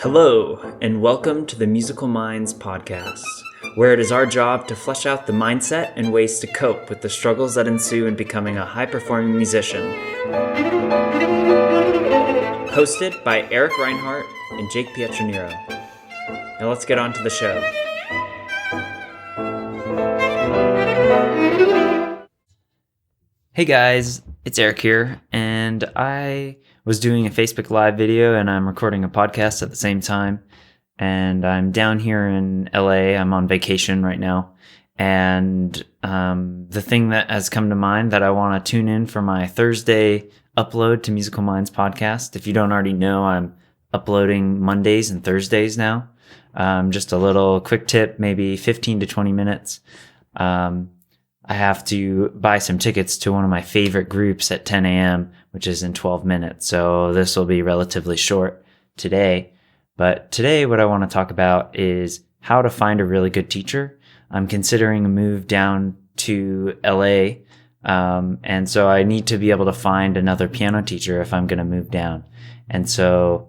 Hello, and welcome to the Musical Minds podcast, where it is our job to flesh out the mindset and ways to cope with the struggles that ensue in becoming a high-performing musician. Hosted by Eric Reinhardt and Jake Pietranero. Now let's get on to the show. Hey guys, it's Eric here, and I was doing a Facebook Live video and I'm recording a podcast at the same time. And I'm down here in LA. I'm on vacation right now. And the thing that has come to mind that I want to tune in for my Thursday upload to Musical Minds podcast. If you don't already know, I'm uploading Mondays and Thursdays now. Just a little quick tip, maybe 15 to 20 minutes. I have to buy some tickets to one of my favorite groups at 10 a.m., which is in 12 minutes. So this will be relatively short today. But today what I want to talk about is how to find a really good teacher. I'm considering a move down to LA. And so I need to be able to find another piano teacher if I'm going to move down. And so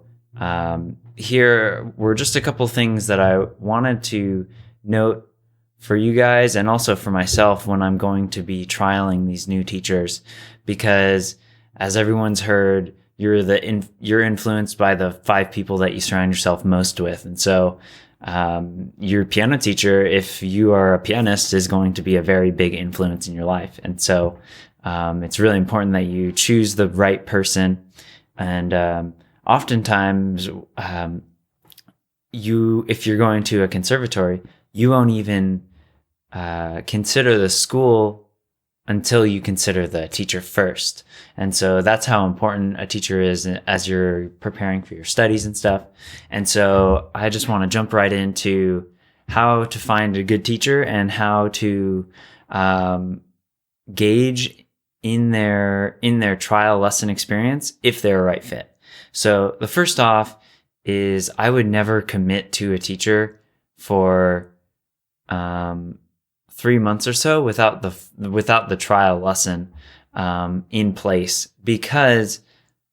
here were just a couple things that I wanted to note for you guys and also for myself when I'm going to be trialing these new teachers, because as everyone's heard, you're influenced by the 5 people that you surround yourself most with. And so your piano teacher, if you are a pianist, is going to be a very big influence in your life. And so it's really important that you choose the right person. And oftentimes, if you're going to a conservatory, you won't even consider the school until you consider the teacher first. And so that's how important a teacher is as you're preparing for your studies and stuff. And so I just want to jump right into how to find a good teacher and how to gauge in their trial lesson experience if they're a right fit. So the first off is I would never commit to a teacher for 3 months or so without the trial lesson in place, because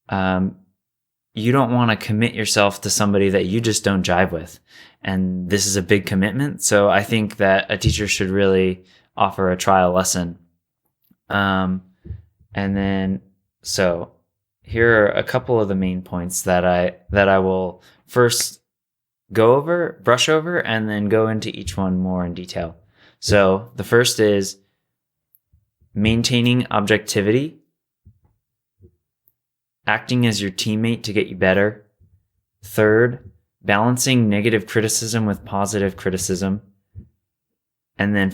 you don't want to commit yourself to somebody that you just don't jive with. And this is a big commitment. So I think that a teacher should really offer a trial lesson. And then, so here are a couple of the main points that I will first brush over, and then go into each one more in detail. So the first is maintaining objectivity, acting as your teammate to get you better. Third, balancing negative criticism with positive criticism. And then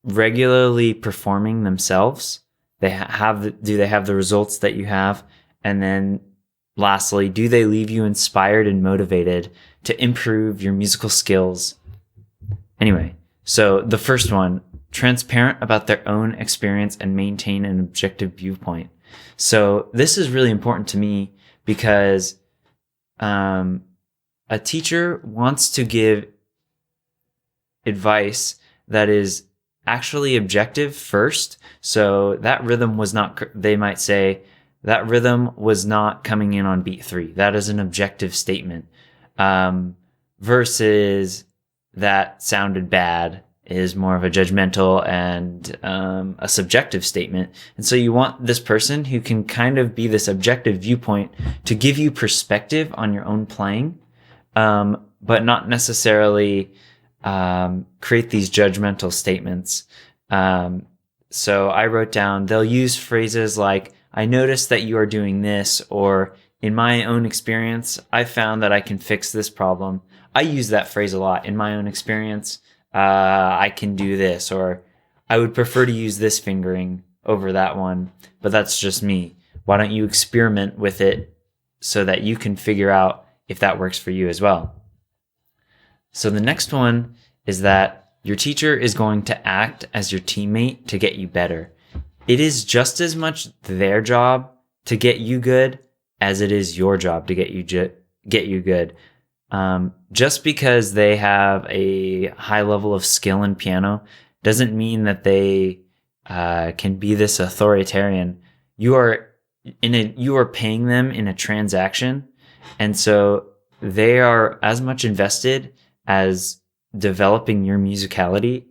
regularly performing themselves. Do they have the results that you have? And then lastly, do they leave you inspired and motivated to improve your musical skills? Anyway, so the first one, transparent about their own experience and maintain an objective viewpoint. So this is really important to me because a teacher wants to give advice that is actually objective first. So that rhythm was not, they might say, that rhythm was not coming in on beat 3. That is an objective statement. Versus that sounded bad is more of a judgmental and a subjective statement. And so you want this person who can kind of be this objective viewpoint to give you perspective on your own playing, but not necessarily create these judgmental statements. So I wrote down, they'll use phrases like, I noticed that you are doing this, or in my own experience, I found that I can fix this problem. I use that phrase a lot. In my own experience, I can do this, or I would prefer to use this fingering over that one, but that's just me. Why don't you experiment with it so that you can figure out if that works for you as well? So the next one is that your teacher is going to act as your teammate to get you better. It is just as much their job to get you good as it is your job to get you good. Just because they have a high level of skill in piano doesn't mean that they can be this authoritarian. You are paying them in a transaction, and so they are as much invested as developing your musicality.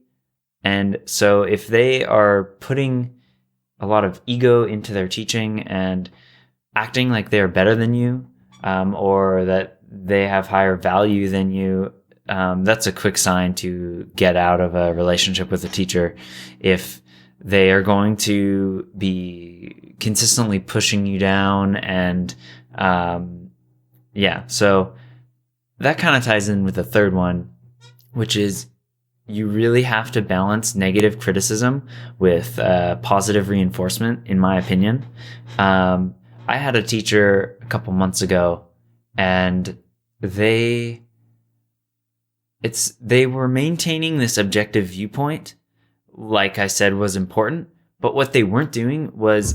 And so if they are putting a lot of ego into their teaching and acting like they're better than you, or that they have higher value than you, that's a quick sign to get out of a relationship with a teacher. If they are going to be consistently pushing you down and, so that kind of ties in with the third one, which is you really have to balance negative criticism with positive reinforcement, in my opinion. I had a teacher a couple months ago, and they were maintaining this objective viewpoint, like I said, was important. But what they weren't doing was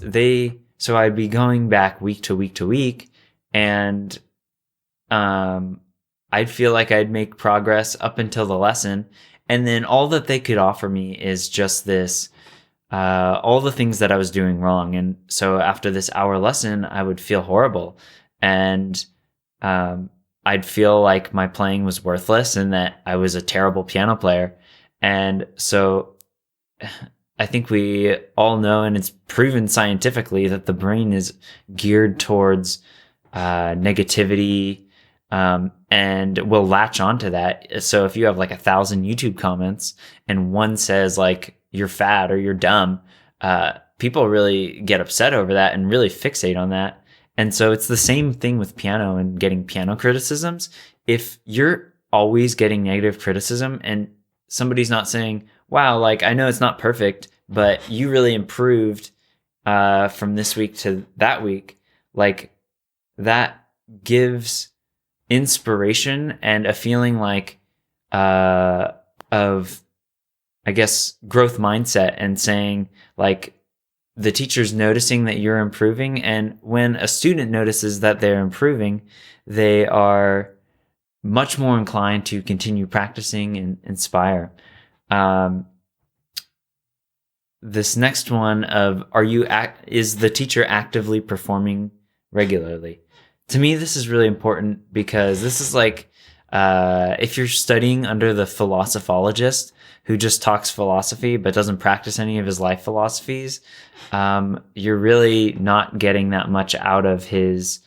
so I'd be going back week to week to week, and I'd feel like I'd make progress up until the lesson. And then all that they could offer me is just this, all the things that I was doing wrong. And so after this hour lesson, I would feel horrible. And I'd feel like my playing was worthless and that I was a terrible piano player. And so I think we all know, and it's proven scientifically, that the brain is geared towards negativity, and will latch onto that. So if you have like 1,000 YouTube comments and one says like you're fat or you're dumb, people really get upset over that and really fixate on that. And so it's the same thing with piano and getting piano criticisms. If you're always getting negative criticism and somebody's not saying, wow, like I know it's not perfect, but you really improved from this week to that week, like that gives inspiration and a feeling like of, I guess, growth mindset, and saying like the teacher's noticing that you're improving. And when a student notices that they're improving, they are much more inclined to continue practicing and inspire. This next one of is the teacher actively performing regularly? To me, this is really important because this is like if you're studying under the philosophologist who just talks philosophy but doesn't practice any of his life philosophies, you're really not getting that much out of his,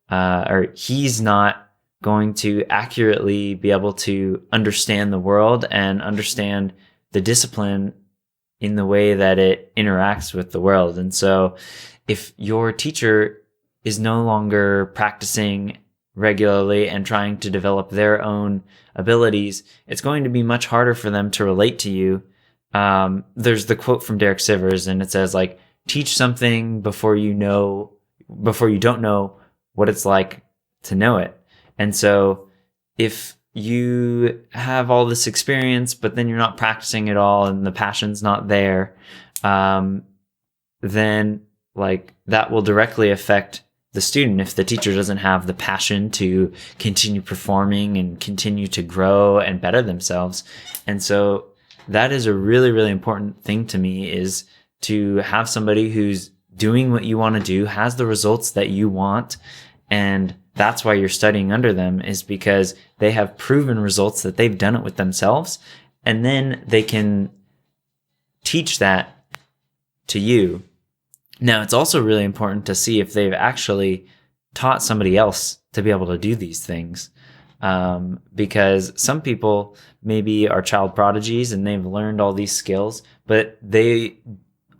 or he's not going to accurately be able to understand the world and understand the discipline in the way that it interacts with the world. And so if your teacher is no longer practicing regularly and trying to develop their own abilities, it's going to be much harder for them to relate to you. There's the quote from Derek Sivers, and it says like, teach something before you don't know what it's like to know it. And so if you have all this experience, but then you're not practicing at all and the passion's not there, then like that will directly affect the student if the teacher doesn't have the passion to continue performing and continue to grow and better themselves. And so that is a really, really important thing to me, is to have somebody who's doing what you want to do, has the results that you want. And that's why you're studying under them, is because they have proven results that they've done it with themselves. And then they can teach that to you. Now, it's also really important to see if they've actually taught somebody else to be able to do these things. Because some people maybe are child prodigies and they've learned all these skills, but they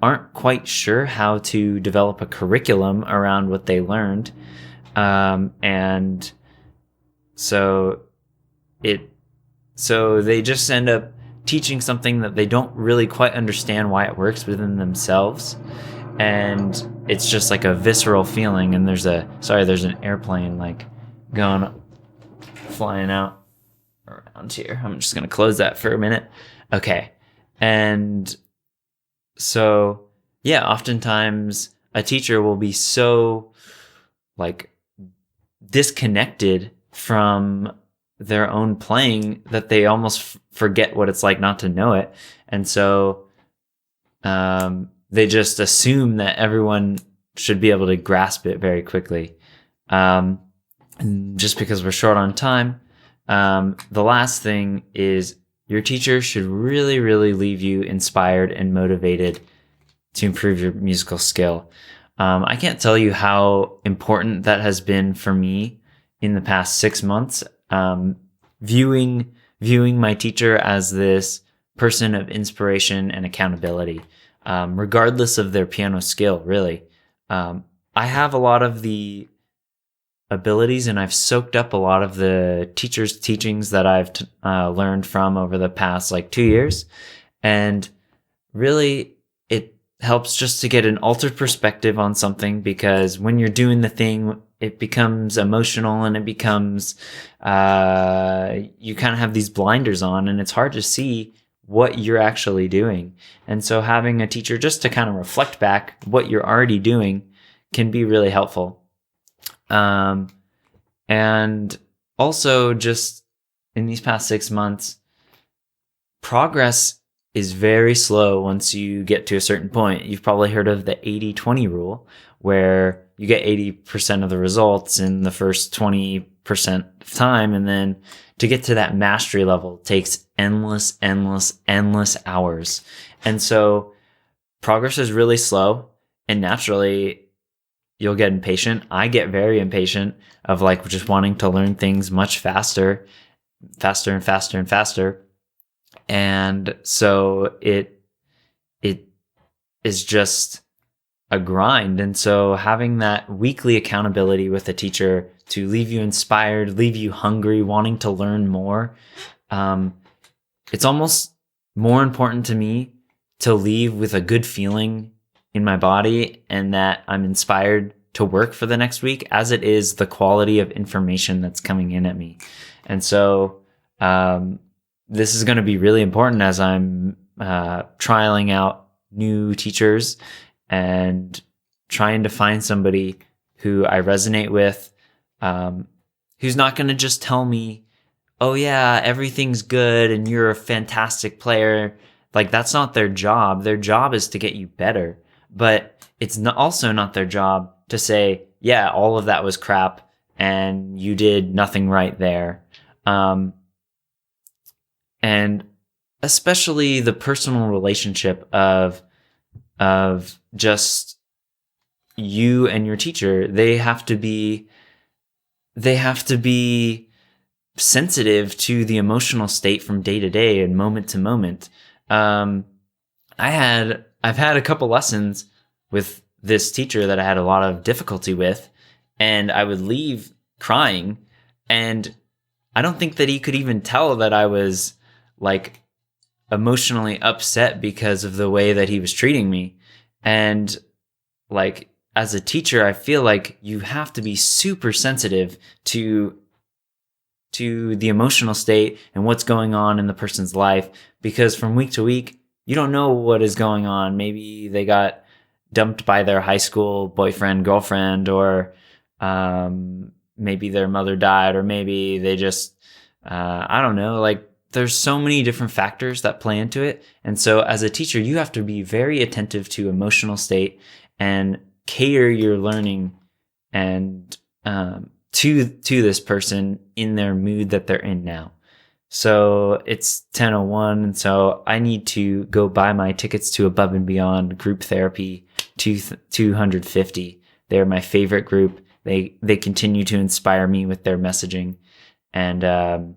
aren't quite sure how to develop a curriculum around what they learned. And so they just end up teaching something that they don't really quite understand why it works within themselves. And it's just like a visceral feeling. And there's an airplane like flying out around here. I'm just going to close that for a minute. Okay. And so, yeah, oftentimes a teacher will be so like disconnected from their own playing that they almost forget what it's like not to know it. And so they just assume that everyone should be able to grasp it very quickly. And just because we're short on time, the last thing is your teacher should really, really leave you inspired and motivated to improve your musical skill. I can't tell you how important that has been for me in the past 6 months. Viewing my teacher as this person of inspiration and accountability, regardless of their piano skill, really. I have a lot of the abilities, and I've soaked up a lot of the teacher's teachings that I've learned from over the past 2 years. And really, it helps just to get an altered perspective on something, because when you're doing the thing, it becomes emotional and it becomes, you kind of have these blinders on, and it's hard to see what you're actually doing. And so having a teacher just to kind of reflect back what you're already doing can be really helpful. And also, just in these past 6 months, progress is very slow once you get to a certain point. You've probably heard of the 80-20 rule, where you get 80% of the results in the first 20% of time. And then to get to that mastery level takes endless hours. And so progress is really slow, and naturally you'll get impatient. I get very impatient of just wanting to learn things much faster. And so it is just a grind. And so having that weekly accountability with a teacher to leave you inspired, leave you hungry, wanting to learn more, it's almost more important to me to leave with a good feeling in my body and that I'm inspired to work for the next week, as it is the quality of information that's coming in at me. And so this is going to be really important as I'm trialing out new teachers and trying to find somebody who I resonate with, who's not going to just tell me, oh yeah, everything's good and you're a fantastic player. That's not their job. Their job is to get you better. But it's also not their job to say, yeah, all of that was crap and you did nothing right there. And especially the personal relationship of just you and your teacher, they have to be sensitive to the emotional state from day to day and moment to moment. I've had a couple lessons with this teacher that I had a lot of difficulty with, and I would leave crying, and I don't think that he could even tell that I was emotionally upset because of the way that he was treating me. And as a teacher, I feel like you have to be super sensitive to the emotional state and what's going on in the person's life, because from week to week, you don't know what is going on. Maybe they got dumped by their high school boyfriend, girlfriend, or maybe their mother died, or maybe they just, I don't know, there's so many different factors that play into it. And so as a teacher, you have to be very attentive to emotional state and cater your learning and to this person in their mood that they're in now. So it's 10:01, and so I need to go buy my tickets to Above and Beyond Group Therapy 250. They're my favorite group. They continue to inspire me with their messaging. And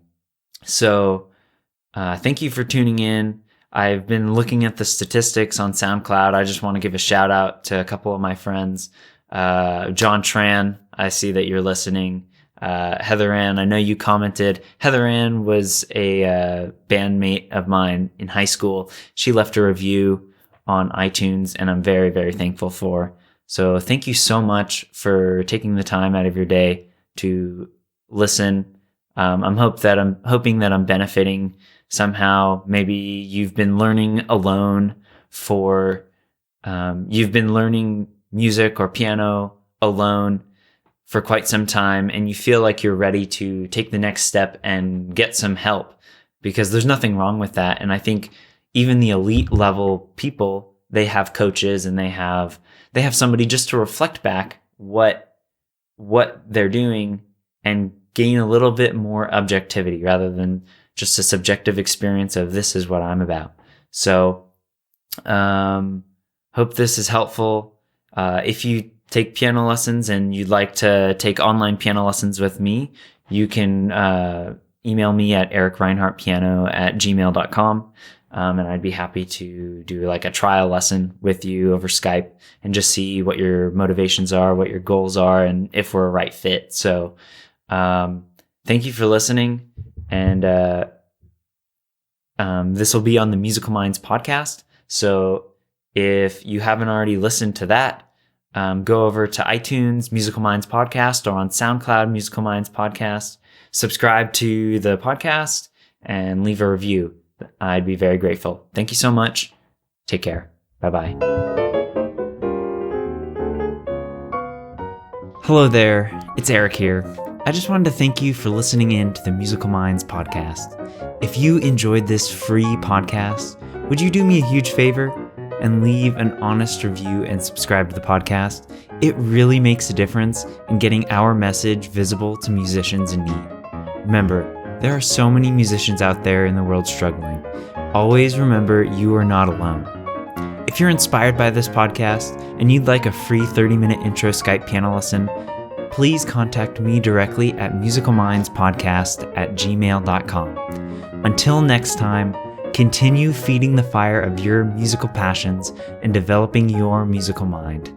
thank you for tuning in. I've been looking at the statistics on SoundCloud. I just want to give a shout out to a couple of my friends. John Tran, I see that you're listening. Heather Ann, I know you commented. Heather Ann was a bandmate of mine in high school. She left a review on iTunes, and I'm very, very thankful for. So thank you so much for taking the time out of your day to listen. I'm hoping that I'm benefiting somehow. Maybe you've been learning alone you've been learning music or piano alone for quite some time, and you feel like you're ready to take the next step and get some help, because there's nothing wrong with that. And I think even the elite level people, they have coaches and they have somebody just to reflect back what they're doing and gain a little bit more objectivity rather than just a subjective experience of this is what I'm about. So, hope this is helpful. If you take piano lessons and you'd like to take online piano lessons with me, you can email me at ericreinhardtpiano@gmail.com. And I'd be happy to do like a trial lesson with you over Skype and just see what your motivations are, what your goals are, and if we're a right fit. So, thank you for listening. And this will be on the Musical Minds podcast. So if you haven't already listened to that, go over to iTunes, Musical Minds Podcast, or on SoundCloud, Musical Minds Podcast. Subscribe to the podcast and leave a review. I'd be very grateful. Thank you so much. Take care. Bye-bye. Hello there. It's Eric here. I just wanted to thank you for listening in to the Musical Minds podcast. If you enjoyed this free podcast, would you do me a huge favor and leave an honest review and subscribe to the podcast? It really makes a difference in getting our message visible to musicians in need. Remember, there are so many musicians out there in the world struggling. Always remember you are not alone. If you're inspired by this podcast and you'd like a free 30-minute intro Skype piano lesson, please contact me directly at musicalmindspodcast@gmail.com. Until next time, continue feeding the fire of your musical passions and developing your musical mind.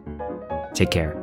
Take care.